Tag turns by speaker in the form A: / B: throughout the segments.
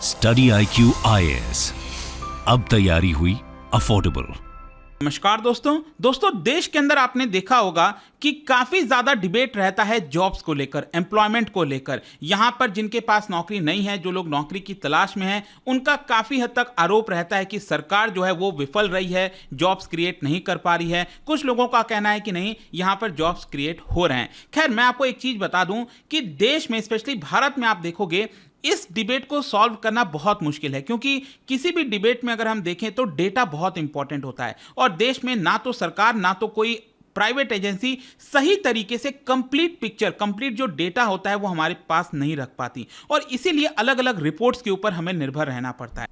A: Study IQ IAS, अब तैयारी हुई अफोर्डेबल।
B: नमस्कार दोस्तों देश के अंदर आपने देखा होगा कि काफी ज्यादा डिबेट रहता है जॉब्स को लेकर, एम्प्लॉयमेंट को लेकर। यहां पर जिनके पास नौकरी नहीं है, जो लोग नौकरी की तलाश में हैं, उनका काफी हद तक आरोप रहता है कि सरकार जो है वो विफल रही है, जॉब्स क्रिएट नहीं कर पा रही है। कुछ लोगों का कहना है कि नहीं, यहां पर जॉब्स क्रिएट हो रहे हैं। खैर, मैं आपको एक चीज बता दूं कि देश में, स्पेशली भारत में, आप देखोगे इस डिबेट को सॉल्व करना बहुत मुश्किल है, क्योंकि किसी भी डिबेट में अगर हम देखें तो डेटा बहुत इंपॉर्टेंट होता है, और देश में ना तो सरकार ना तो कोई प्राइवेट एजेंसी सही तरीके से कंप्लीट जो डेटा होता है वो हमारे पास नहीं रख पाती, और इसीलिए अलग अलग रिपोर्ट्स के ऊपर हमें निर्भर रहना पड़ता है।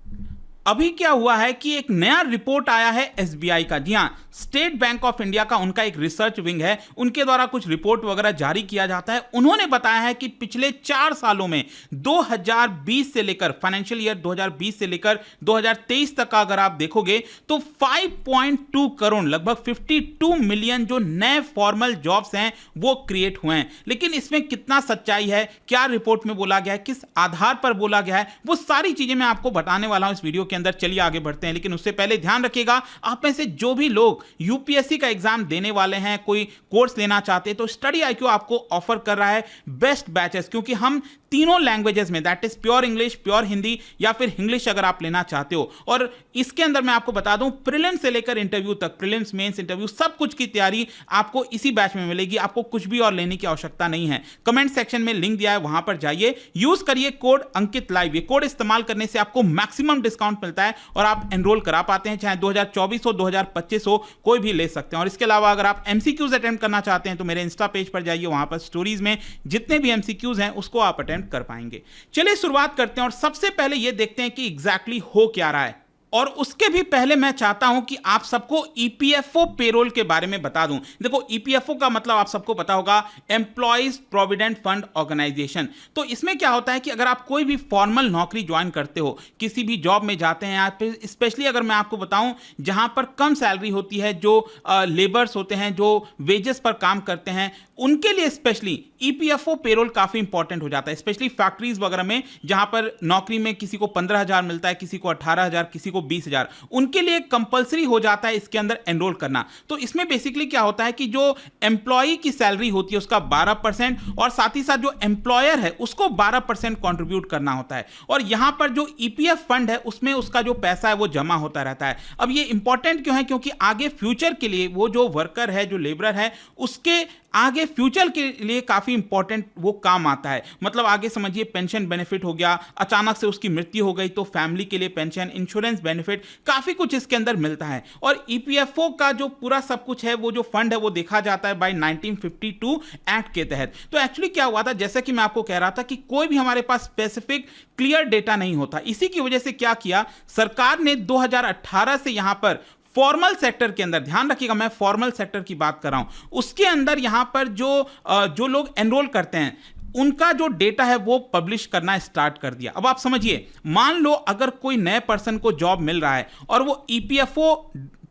B: अभी क्या हुआ है कि एक नया रिपोर्ट आया है SBI का। जी हां, स्टेट बैंक ऑफ इंडिया का उनका एक रिसर्च विंग है, उनके द्वारा कुछ रिपोर्ट वगैरह जारी किया जाता है। उन्होंने बताया है कि पिछले 4 सालों में 2020 से लेकर, फाइनेंशियल ईयर 2020 से लेकर 2023 तक का अगर आप देखोगे तो 5.2 करोड़, लगभग 52 मिलियन जो नए फॉर्मल जॉब्स हैं वो क्रिएट हुए हैं। लेकिन इसमें कितना सच्चाई है, क्या रिपोर्ट में बोला गया है, किस आधार पर बोला गया है, वो सारी चीजें मैं आपको बताने वाला हूं इस वीडियो के अंदर। चलिए आगे बढ़ते हैं, लेकिन उससे पहले ध्यान रखिएगा, आप में से जो भी लोग यूपीएससी का एग्जाम देने वाले हैं, कोई कोर्स लेना चाहते हैं, तो स्टडी IQ आपको ऑफर कर रहा है बेस्ट बैचेस, क्योंकि हम तीनों लैंग्वेजेस में, that is pure English, pure Hindi या फिर इंग्लिश अगर आप लेना चाहते हो, और इसके अंदर मैं आपको बता दूं प्रीलिम्स से लेकर इंटरव्यू तक, प्रीलिम्स, मेंस, इंटरव्यू, सब कुछ की तैयारी आपको इसी बैच में मिलेगी। आपको कुछ भी और लेने की आवश्यकता नहीं है। कमेंट सेक्शन में लिंक दिया है, वहां पर जाइए, यूज करिए कोड अंकित लाइव। ये कोड इस्तेमाल करने से आपको मैक्सिमम डिस्काउंट मिलता है और आप एनरोल करा पाते हैं, चाहे 2024 हो 2025 हो, कोई भी ले सकते हैं। और इसके अलावा अगर आप MCQs अटेम्प्ट करना चाहते हैं तो मेरे इंस्टा पेज पर जाइए, वहां पर स्टोरीज में जितने भी MCQs हैं उसको आप अटेम्प्ट कर पाएंगे। चलिए शुरुआत करते हैं और सबसे पहले यह देखते हैं कि एग्जैक्टली हो क्या रहा है। और उसके भी पहले मैं चाहता हूं कि आप सबको EPFO पेरोल के बारे में बता दूं। देखो, EPFO का मतलब आप सबको पता होगा, एम्प्लॉइज प्रोविडेंट फंड ऑर्गेनाइजेशन। तो इसमें क्या होता है कि अगर आप कोई भी फॉर्मल नौकरी ज्वाइन करते हो, किसी भी जॉब में जाते हैं, या फिर स्पेशली अगर मैं आपको बताऊं जहां पर कम सैलरी होती है, जो लेबर्स होते हैं, जो वेजेस पर काम करते हैं, उनके लिए स्पेशली EPFO पेरोल काफी इंपॉर्टेंट हो जाता है। स्पेशली फैक्ट्रीज वगैरह में, जहां पर नौकरी में किसी को 15,000 मिलता है, किसी को 18,000, किसी को 20,000, उनके लिए कंपलसरी हो जाता है इसके अंदर एनरोल करना। तो इसमें बेसिकली क्या होता है कि जो एम्प्लॉय की सैलरी होती है उसका 12%, और साथ ही साथ जो एम्प्लॉयर है उसको 12% कंट्रीब्यूट करना होता है। और यहां पर जो EPF फंड है उसमें उसका जो पैसा है वो जमा होता रहता है। अब ये इंपॉर्टेंट क्यों है? क्योंकि आगे फ्यूचर के लिए वो जो वर्कर है, जो लेबरर है, उसके आगे फ्यूचर के लिए काफी इंपॉर्टेंट वो काम आता है। मतलब आगे समझिए, पेंशन बेनिफिट हो गया, अचानक से उसकी मृत्यु हो गई तो फैमिली के लिए पेंशन, इंश्योरेंस बेनिफिट, काफी कुछ इसके अंदर मिलता है। और EPFO का जो पूरा सब कुछ है, वो जो फंड है, वो देखा जाता है बाय 1952 एक्ट के तहत। तो एक्चुअली क्या हुआ था, जैसा कि मैं आपको कह रहा था कि कोई भी हमारे पास स्पेसिफिक क्लियर डेटा नहीं होता। इसी की वजह से क्या किया, सरकार ने 2018 से यहां पर फॉर्मल सेक्टर के अंदर, ध्यान रखिएगा मैं फॉर्मल सेक्टर की बात कर रहा हूं, उसके अंदर यहां पर जो लोग एनरोल करते हैं उनका जो डेटा है वो पब्लिश करना स्टार्ट कर दिया। अब आप समझिए, मान लो अगर कोई नए पर्सन को जॉब मिल रहा है और वो EPFO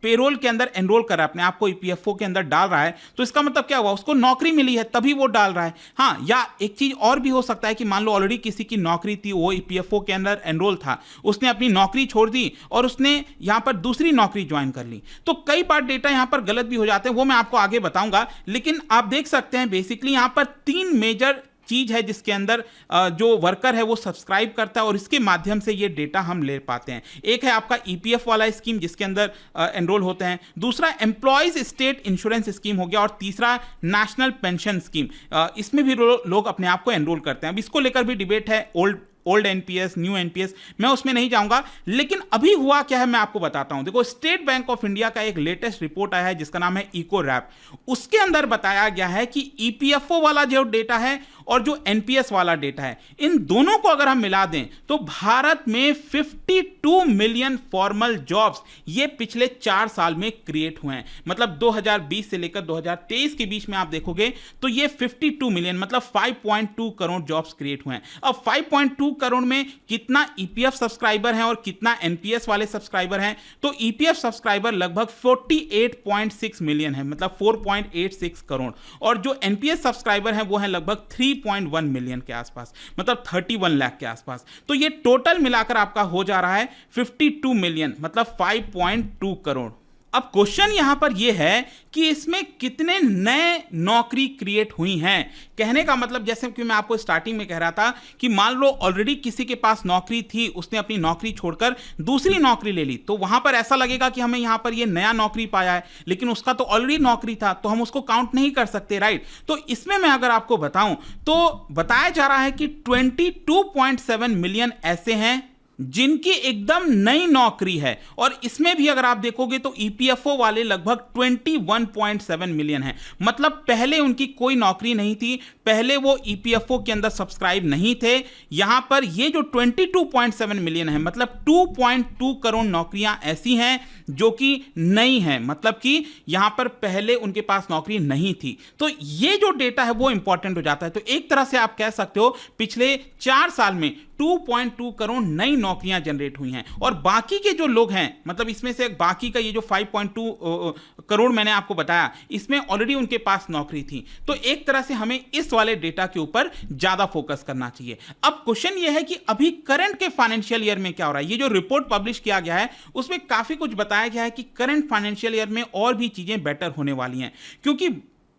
B: पेरोल के अंदर एनरोल कर रहा है, अपने आप को EPFO के अंदर डाल रहा है, तो इसका मतलब क्या हुआ, उसको नौकरी मिली है तभी वो डाल रहा है। हाँ, या एक चीज और भी हो सकता है कि मान लो ऑलरेडी किसी की नौकरी थी, वो EPFO के अंदर एनरोल था, उसने अपनी नौकरी छोड़ दी और उसने यहां पर दूसरी नौकरी ज्वाइन कर ली। तो कई बार डेटा यहां पर गलत भी हो जाते हैं, वो मैं आपको आगे बताऊंगा। लेकिन आप देख सकते हैं बेसिकली यहां पर 3 मेजर चीज है जिसके अंदर जो वर्कर है वो सब्सक्राइब करता है और इसके माध्यम से ये डेटा हम ले पाते हैं। एक है आपका EPF वाला स्कीम जिसके अंदर एनरोल होते हैं, दूसरा एम्प्लॉयज स्टेट इंश्योरेंस स्कीम हो गया, और तीसरा नेशनल पेंशन स्कीम। इसमें भी लोग अपने आप को एनरोल करते हैं। अब इसको लेकर भी डिबेट है, ओल्ड NPS, न्यू NPS, मैं उसमें नहीं जाऊंगा। लेकिन अभी हुआ क्या है मैं आपको बताता हूं। देखो, स्टेट बैंक ऑफ इंडिया का एक लेटेस्ट रिपोर्ट आया है जिसका नाम है EcoRap। उसके अंदर बताया गया है कि EPFO वाला जो डेटा है और जो NPS वाला डेटा है, इन दोनों को अगर हम मिला दें तो भारत में 52 मिलियन फॉर्मल जॉब्स ये पिछले 4 साल में क्रिएट हुए हैं। मतलब 2020 से लेकर 2023 के बीच में आप देखोगे तो ये 52 मिलियन, मतलब 5.2 करोड़ जॉब्स क्रिएट हुए हैं। अब 5.2 करोड़ में कितना EPF सब्सक्राइबर हैं और कितना NPS वाले सब्सक्राइबर हैं? तो EPF सब्सक्राइबर लगभग 48.6 मिलियन है, मतलब 4.86 करोड़, और जो NPS सब्सक्राइबर हैं वो हैं लगभग 30.1 मिलियन के आसपास, मतलब 31 लाख के आसपास। तो ये टोटल मिलाकर आपका हो जा रहा है 52 मिलियन, मतलब 5.2 करोड़। अब क्वेश्चन यहां पर यह है कि इसमें कितने नए नौकरी क्रिएट हुई हैं। कहने का मतलब, जैसे कि मैं आपको स्टार्टिंग में कह रहा था कि मान लो ऑलरेडी किसी के पास नौकरी थी, उसने अपनी नौकरी छोड़कर दूसरी नौकरी ले ली, तो वहां पर ऐसा लगेगा कि हमें यहां पर ये नया नौकरी पाया है, लेकिन उसका तो ऑलरेडी नौकरी था, तो हम उसको काउंट नहीं कर सकते, राइट। तो इसमें मैं अगर आपको बताऊं तो बताया जा रहा है कि 22.7 मिलियन ऐसे हैं जिनकी एकदम नई नौकरी है, और इसमें भी अगर आप देखोगे तो ईपीएफओ वाले लगभग 21.7 मिलियन हैं। मतलब पहले उनकी कोई नौकरी नहीं थी, पहले वो ईपीएफओ के अंदर सब्सक्राइब नहीं थे। यहां पर ये जो 22.7 मिलियन है, मतलब 2.2 करोड़ नौकरियां ऐसी हैं जो कि नई हैं, मतलब कि यहां पर पहले उनके पास नौकरी नहीं थी। तो ये जो डेटा है वो इंपॉर्टेंट हो जाता है। तो एक तरह से आप कह सकते हो पिछले 4 साल में 2.2 करोड़ नई नौकरियां जनरेट हुई हैं, और बाकी के जो लोग हैं, मतलब इसमें से बाकी का ये जो 5.2 करोड़ मैंने आपको बताया, इसमें ऑलरेडी उनके पास नौकरी थी। तो एक तरह से हमें इस वाले डेटा के ऊपर ज्यादा फोकस करना चाहिए। अब क्वेश्चन ये है कि अभी करंट के फाइनेंशियल ईयर में क्या हो रहा है। ये जो रिपोर्ट पब्लिश किया गया है उसमें काफी कुछ बताया गया है कि करंट फाइनेंशियल ईयर में और भी चीजें बेटर होने वाली हैं, क्योंकि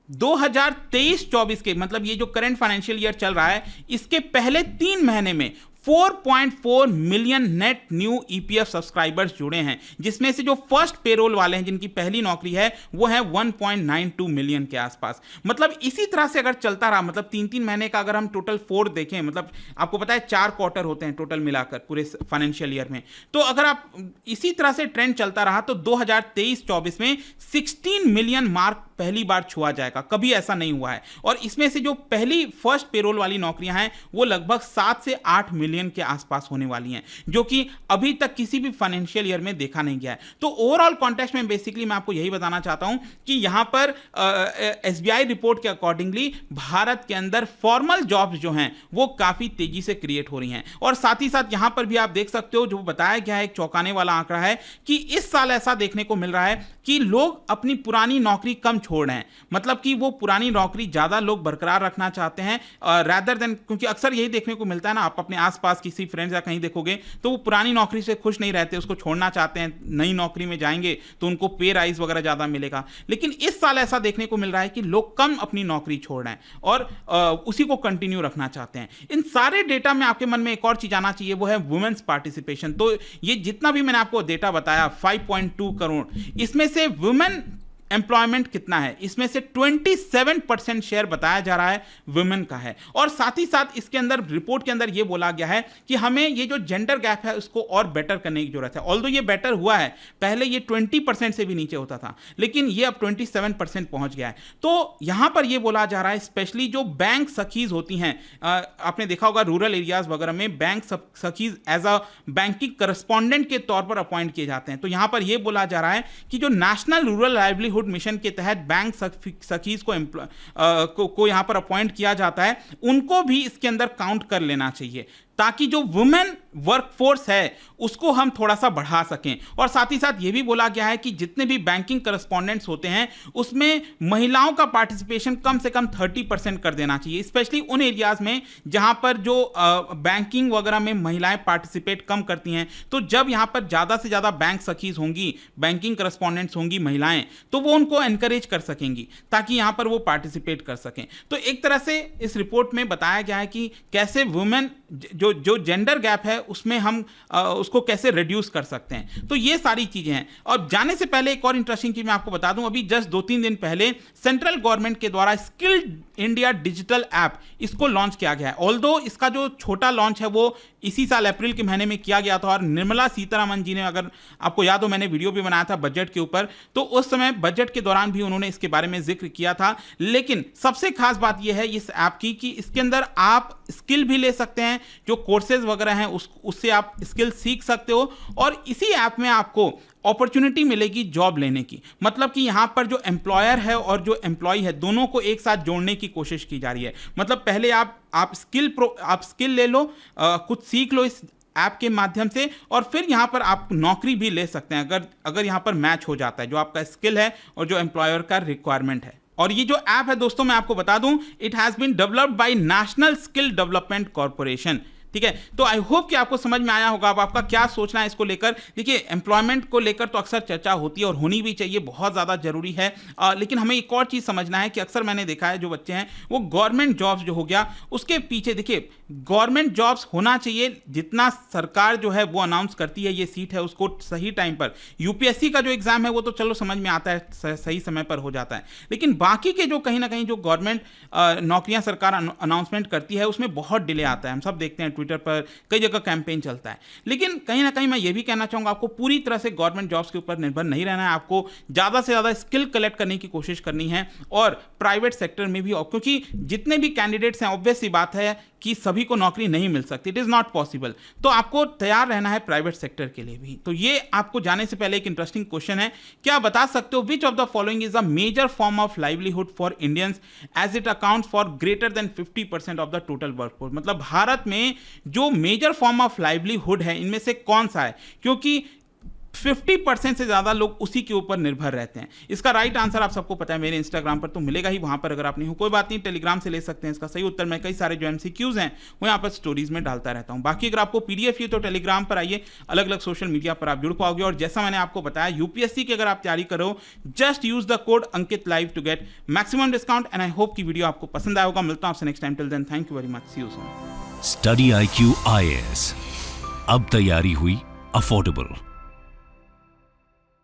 B: 2023-24 के, मतलब ये जो करंट फाइनेंशियल ईयर चल रहा है, इसके पहले 3 महीने में 4.4 million net new EPF subscribers जुड़े हैं, जिसमें से जो फर्स्ट पेरोल वाले हैं, जिनकी पहली नौकरी है, वो है 1.92 मिलियन के आसपास। मतलब इसी तरह से अगर चलता रहा, मतलब 3-3 महीने का अगर हम टोटल 4 देखें, मतलब आपको पता है 4 क्वार्टर होते हैं टोटल मिलाकर पूरे फाइनेंशियल ईयर में, तो अगर आप इसी तरह से ट्रेंड चलता रहा तो 2023-24 में 16 मिलियन मार्क पहली बार छुआ जाएगा। कभी ऐसा नहीं हुआ है। और इसमें से जो पहली फर्स्ट पेरोल वाली नौकरियां हैं वो लगभग 7 से 8 मिलियन के आसपास होने वाली हैं, जो कि अभी तक किसी भी फाइनेंशियल ईयर में देखा नहीं गया है। तो ओवरऑल कॉन्टेक्स्ट में बेसिकली मैं आपको यही बताना चाहता हूं कि यहां पर एसबीआई रिपोर्ट के अकॉर्डिंगली भारत के अंदर फॉर्मल जॉब्स जो हैं वो काफी तेजी से क्रिएट हो रही हैं। और साथ ही साथ यहां पर भी आप देख सकते हो, जो बताया गया है, एक चौंकाने वाला आंकड़ा है कि इस साल ऐसा देखने को मिल रहा है कि लोग अपनी पुरानी नौकरी कम छोड़ रहे हैं। मतलब कि वो पुरानी नौकरी ज्यादा लोग बरकरार रखना चाहते हैं रादर देन, क्योंकि अक्सर यही देखने को मिलता है ना, आप अपने आसपास किसी फ्रेंड्स या कहीं देखोगे तो वो पुरानी नौकरी से खुश नहीं रहते, उसको छोड़ना चाहते हैं, नई नौकरी में जाएंगे तो उनको पे राइज वगैरह ज्यादा मिलेगा। लेकिन इस साल ऐसा देखने को मिल रहा है कि लोग कम अपनी नौकरी छोड़ रहे हैं और उसी को कंटिन्यू रखना चाहते हैं। इन सारे डेटा में आपके मन में एक और चीज आना चाहिए, वो है वुमेन्स पार्टिसिपेशन। तो ये जितना भी मैंने आपको डेटा बताया 5.2 करोड़, इसमें से वुमेन एम्प्लॉयमेंट कितना है, इसमें से 27% शेयर बताया जा रहा है वुमेन का है। और साथ ही साथ इसके अंदर रिपोर्ट के अंदर यह बोला गया है कि हमें ये जो जेंडर गैप है उसको और बेटर करने की जरूरत है। ऑल्दो ये बेटर हुआ है, पहले ये 20% से भी नीचे होता था, लेकिन ये अब 27% पहुंच गया है। तो यहां पर यह बोला जा रहा है, स्पेशली जो बैंक सखीज होती हैं, आपने देखा होगा रूरल एरियाज वगैरह में bank sakhis as a banking correspondent के तौर पर अपॉइंट किए जाते हैं। तो यहां पर यह बोला जा रहा है कि जो नेशनल रूरल लाइवलीहुड मिशन के तहत बैंक सखीज को यहां पर अपॉइंट किया जाता है, उनको भी इसके अंदर काउंट कर लेना चाहिए, ताकि जो वुमेन वर्कफोर्स है उसको हम थोड़ा सा बढ़ा सकें। और साथ ही साथ ये भी बोला गया है कि जितने भी बैंकिंग करस्पॉन्डेंट्स होते हैं उसमें महिलाओं का पार्टिसिपेशन कम से कम 30% कर देना चाहिए, स्पेशली उन एरियाज में जहां पर जो बैंकिंग वगैरह में महिलाएं पार्टिसिपेट कम करती हैं। तो जब यहां पर ज़्यादा से ज़्यादा बैंक सखीज होंगी, बैंकिंग करस्पॉन्डेंट्स होंगी महिलाएं, तो वो उनको एनकरेज कर सकेंगी ताकि यहां पर वो पार्टिसिपेट कर सकें। तो एक तरह से इस रिपोर्ट में बताया गया है कि कैसे वुमेन जो जेंडर गैप है उसमें हम उसको कैसे रिड्यूस कर सकते हैं। तो ये सारी चीजें हैं। और जाने से पहले एक और इंटरेस्टिंग चीज मैं आपको बता दूं, अभी जस्ट 2-3 दिन पहले सेंट्रल गवर्नमेंट के द्वारा स्किल्ड इंडिया डिजिटल ऐप इसको लॉन्च किया गया है। ऑल्दो इसका जो छोटा लॉन्च है वो इसी साल अप्रैल के महीने में किया गया था, और निर्मला सीतारमण जी ने, अगर आपको याद हो, मैंने वीडियो भी बनाया था बजट के ऊपर, तो उस समय बजट के दौरान भी उन्होंने इसके बारे में जिक्र किया था। लेकिन सबसे खास बात यह है इस ऐप की कि इसके अंदर आप स्किल भी ले सकते हैं, जो कोर्सेज वगैरह हैं उससे आप स्किल सीख सकते हो, और इसी ऐप में आपको अपॉर्चुनिटी मिलेगी जॉब लेने की। मतलब कि यहां पर जो एम्प्लॉयर है और जो एम्प्लॉय है दोनों को एक साथ जोड़ने की कोशिश की जा रही है। मतलब पहले आप स्किल ले लो, कुछ सीख लो इस ऐप के माध्यम से, और फिर यहां पर आप नौकरी भी ले सकते हैं अगर यहां पर मैच हो जाता है जो आपका स्किल है और जो एम्प्लॉयर का रिक्वायरमेंट है। और ये जो ऐप है दोस्तों मैं आपको बता दूं, it has been developed by National Skill Development Corporation. ठीक है, तो आई होप कि आपको समझ में आया होगा। अब आपका क्या सोचना है इसको लेकर। देखिए, एम्प्लॉयमेंट को लेकर तो अक्सर चर्चा होती है और होनी भी चाहिए, बहुत ज़्यादा जरूरी है। लेकिन हमें एक और चीज़ समझना है कि अक्सर मैंने देखा है जो बच्चे हैं वो गवर्नमेंट जॉब्स जो हो गया उसके पीछे, देखिए गवर्नमेंट जॉब्स होना चाहिए जितना सरकार जो है वो अनाउंस करती है ये सीट है उसको सही टाइम पर। यूपीएससी का जो एग्जाम है वो तो चलो समझ में आता है, सही समय पर हो जाता है, लेकिन बाकी के जो कहीं ना कहीं जो गवर्नमेंट नौकरियां सरकार अनाउंसमेंट करती है उसमें बहुत डिले आता है। हम सब देखते हैं ट्विटर पर कई जगह कैंपेन चलता है। लेकिन कहीं ना कहीं मैं ये भी कहना चाहूंगा आपको पूरी तरह से गवर्नमेंट जॉब्स के ऊपर निर्भर नहीं रहना है। आपको ज़्यादा से ज़्यादा स्किल कलेक्ट करने की कोशिश करनी है और प्राइवेट सेक्टर में भी, क्योंकि जितने भी कैंडिडेट्स हैं ऑब्वियस सी बात है कि सभी को नौकरी नहीं मिल सकती, इट इज़ नॉट पॉसिबल। तो आपको तैयार रहना है प्राइवेट सेक्टर के लिए भी। तो ये आपको जाने से पहले एक इंटरेस्टिंग क्वेश्चन है, क्या बता सकते हो which of the following is a major form of livelihood for Indians as it account for greater than 50% of the total workforce. मतलब भारत में जो मेजर फॉर्म ऑफ लाइवलीहुड है इनमें से कौन सा है, क्योंकि 50% से ज़्यादा लोग उसी के ऊपर निर्भर रहते हैं। इसका राइट आंसर आप सबको पता है, मेरे इंस्टाग्राम पर तो मिलेगा ही, वहाँ पर अगर आप नहीं हो कोई बात नहीं, टेलीग्राम से ले सकते हैं इसका सही उत्तर। मैं कई सारे जो MCQs हैं वो यहाँ पर स्टोरीज में डालता रहता हूँ। बाकी अगर आपको PDF चाहिए तो टेलीग्राम पर आइए, अलग अलग सोशल मीडिया पर आप जुड़ पाओगे। और जैसा मैंने आपको बताया UPSC की अगर आप तैयारी करो, just use the code Ankit live to get maximum discount. And I hope की वीडियो आपको पसंद आया होगा। मिलता हूँ आपसे next time, till then thank you very much, see you soon.
A: Study IQ IAS, अब तैयारी हुई अफोर्डेबल।